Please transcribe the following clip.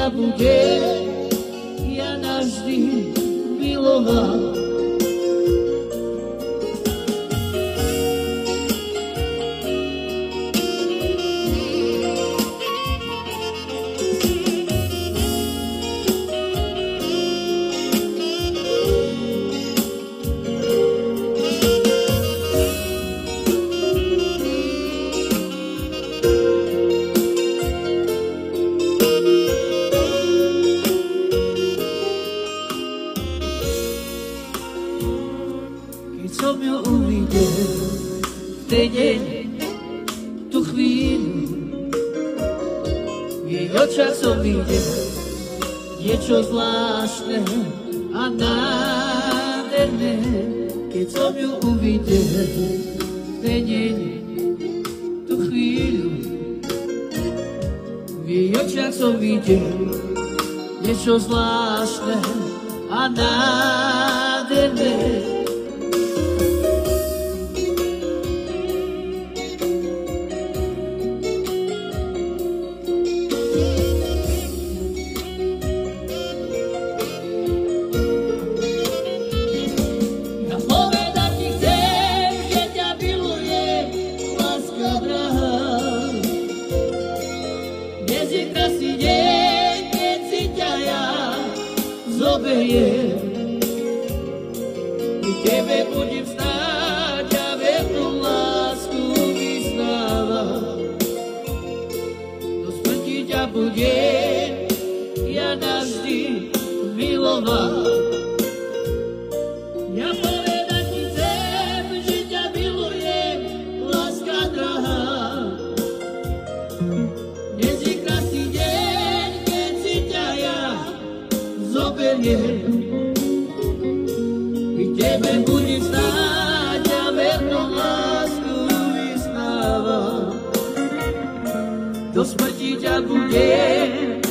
ťa budem ja navždy milovať. Som ju uvidel v ten deň, tú chvíľu, v jej očách som videl niečo zvláštne a nádherné. Keď som ju uvidel v ten deň, tú chvíľu, v jej očách som videl niečo zvláštne a nádherné. Zoberiem, pri tebe budem stáť a vernú lásku vyznávať. Do smrti ťa budem ja navždy milovať. Ja povedať ti chcem, že ťa milujem, láska drahá. Dnes je krásny deň, keď si ťa ja zoberiem, pri tebe budem stáť a vernú lásku vyznávať. Do smrti ťa budem